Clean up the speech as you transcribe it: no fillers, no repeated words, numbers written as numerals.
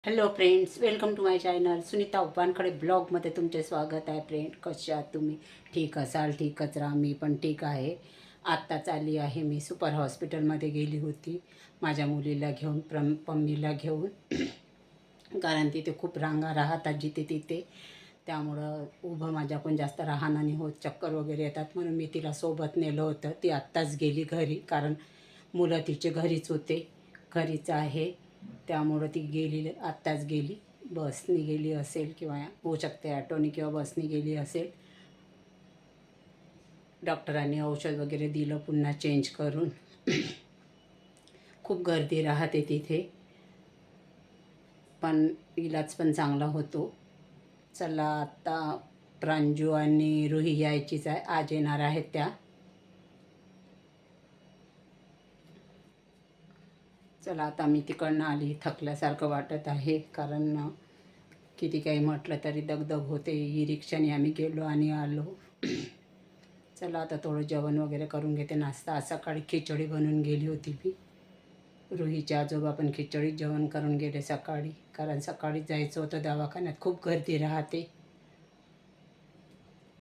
Hello friends, welcome to my channel. Sunita उपानकडे ब्लॉगमध्ये तुमचे स्वागत आहे. फ्रेंड, कसे आहात तुम्ही? ठीक असाल, ठीकच राहा. मी पण ठीक आहे. आत्ताच आली आहे. मी सुपर हॉस्पिटलमध्ये गेली होती माझ्या मुलीला घेऊन, पम्मीला घेऊन. कारण तिथे खूप रांगा राहतात जिथे तिथे, त्यामुळं उभं माझ्याकडून जास्त राहणं नाही होत, चक्कर वगैरे येतात. म्हणून मी तिला सोबत नेलं होतं. ती आत्ताच गेली घरी, कारण मुलं तिचे घरीच होते, घरीच आहे. त्यामुळं ती गेली, आत्ताच गेली. बसनी गेली असेल किंवा होऊ शकते ॲटोनी किंवा बसनी गेली असेल. डॉक्टरांनी औषध वगैरे दिलं पुन्हा चेंज करून. खूप गर्दी राहते तिथे, पण इलाज पण चांगला होतो. चला, आत्ता प्रांजू आणि रुही यायचीच आहे, आज येणार आहेत त्या. चला, आता मी तिकडनं आली, थकल्यासारखं वाटत आहे, कारण किती काही म्हटलं तरी दगदग होते. ही रिक्षाने आम्ही गेलो आणि आलो. चला, आता थोडं जेवण वगैरे करून घेते, नाश्ता. आज सकाळी खिचडी बनवून गेली होती मी. रुहीचे आजोबा पण खिचडीत जेवण करून गेले सकाळी, कारण सकाळी जायचं होतं दवाखान्यात. खूप गर्दी राहते.